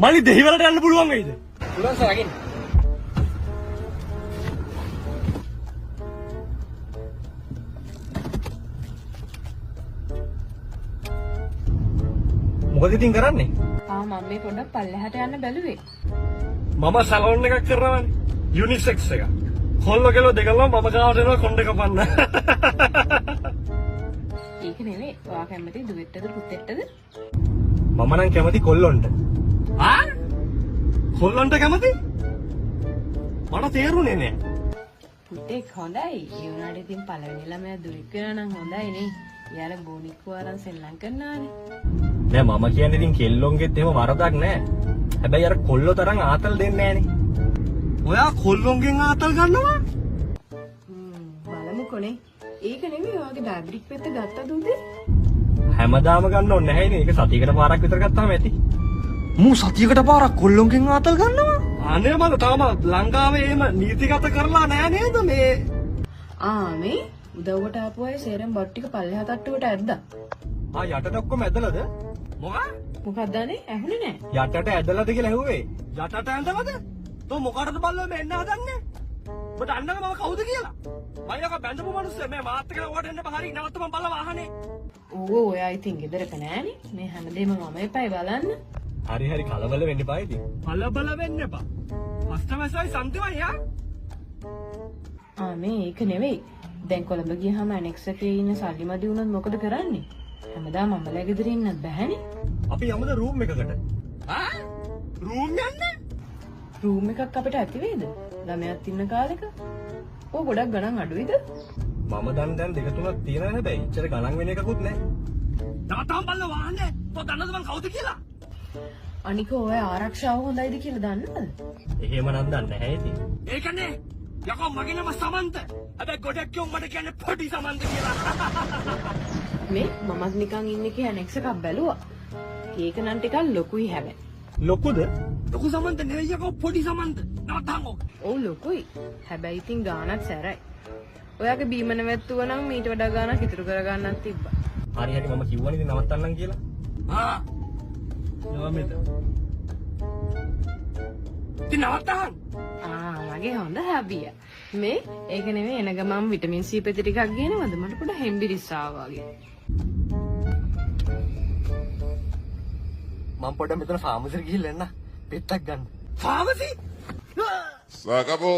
මලි දෙහිවලට යන්න පුළුවන් වෙයිද? පුළුවන් සර් අගින්. මොකද ඉතින් කරන්නේ? මම මේ පොඩ්ඩක් පල්ලෙහාට යන්න බැලුවේ. මම සැලොන් එකක් කරනවානේ. යුනිසෙක්ස් එක. කොල්ලෝ කෙල්ලෝ දෙකල්ලෝ මම ගාවට එනවා කොණ්ඩේ කපන්න. ඒක නෙවෙයි. ඔයා කැමති දුවෙට්ටද පුතෙට්ටද? මම නම් කැමති කොල්ලොන්ට. ආ? කොල්ලොන්ට කැමති? මට තේරුනේ නෑ. පුතෙක් හොඳයි. ඒ වුණාට ඉතින් පළවෙනි ළමයා දුරික් වෙනා නම් හොඳයි නේ. යාලා බොනික්කෝ අරන් සෙල්ලම් කරනවානේ. නෑ මම කියන්නේ ඉතින් කෙල්ලොන්ගෙත් එහෙම වරදක් නෑ. හැබැයි අර කොල්ලෝ තරම් ආතල් දෙන්නේ නෑනේ. ඔයා කොල්ලොන්ගෙන් ආතල් ගන්නවා? බලමුකෝනේ. ඒක නෙමෙයි ඔයාගේ ඩයබටික් පෙත්ත ගත්තද උදේ? හැමදාම ගන්න ඕනේ නැහැ නේ. ඒක සතියකට පාරක් විතර ගත්තාම ඇති. මූ සතියකට පාරක් කොල්ලොන්ගෙන් ආතල් ගන්නවා? අනේ මල තාම ලංකාවේ එහෙම නීතිගත කරලා නෑ නේද මේ? මේ උදව්වට ආපු අය සේරම බොට් ටික පල්ලෙහා තට්ටුවට ඇද්දා. යටට ඔක්කොම ඇදලාද? මොකක්ද අනේ ඇහුනේ නෑ. යටට ඇදලාද කියලා ඇහුවේ. යටට ඇදලාද? තෝ මොකටද බල්ලෝ මේ එන්න හදන්නේ? ඔබට අන්නක මම කවුද කියලා? මම යක බැඳපු මිනිස්සු මේ මාත් එක්ක ඔයාට එන්න බහරි නවත්තමන් බල්ලා වාහනේ. ඕ ඔයා ඉතින් ගෙදරක නෑනේ. මේ හැමදේම මම එපයි බලන්න. හරි හරි කලබල වෙන්න එපා ඉතින්. කලබල වෙන්න එපා. කස්ටමර්ස්යි සම්තිමයි යා. මේ ඒක නෙවෙයි. දැන් කොළඹ ගියහම ඇනෙක්ස් එකේ ඉන්න සල්ලි මදි වුණොත් මොකද කරන්නේ? හැමදාම මමලා ගෙදර ඉන්නත් බැහැනේ. අපි යමුද රූම් එකකට? රූම් යන්න? රූම් එකක් අපිට ඇති වේද? ළමයාත් ඉන්න කාලෙක. ඕ ගොඩක් ගණන් අඩුයිද? මම දැන් දෙක තුනක් තියෙනවා හැබැයි ඉච්චර ගණන් වෙන එකකුත් නැහැ. තාත්තාම බල්ල වාහනේ. තෝ දන්නද මං කවුද කියලා? අනික ඔය ආරක්ෂාව හොඳයිද කියලා දන්නවද? එහෙම නම් දන්නේ නැහැ ඉතින්. ඒකනේ. යකෝ මගේ නම සමන්ත. හැබැයි ගොඩක් උඹට කියන්නේ පොඩි සමන්ත කියලා. මේ මමත් නිකන් ඉන්නේ කියලා ඇනෙක්ස් එකක් බැලුවා. ඒක නම් ටිකක් ලොකුයි හැබැයි. ලොකුද? ලොකු සමන්ත නෙවෙයි යකෝ පොඩි සමන්ත. නවත්තන් ඕක. ඔව් ලොකුයි. හැබැයි ඉතින් ගානක් සැරයි. ඔයාගේ බීම නැවැත්තුව නම් ඊට වඩා ගානක් ඉතුරු කර ගන්නත් තිබ්බා. හරි හරි මම කිව්වනේ ඉතින් නවත්තන්නම් කියලා. නවමෙත. ඉතින් නවත්තන්. මගේ හොඳ හැබිය. මේ ඒක නෙමෙයි එන ගමන් විටමින් C පෙති ටිකක් ගේනවද? මට පොඩ හෙම්බිරිස් ආවා වගේ. මම පොඩ්ඩක් මෙතන ෆාමසි ගිහිල්ලා එන්න. පෙත්තක් ගන්න. ෆාමසි? Se acabó.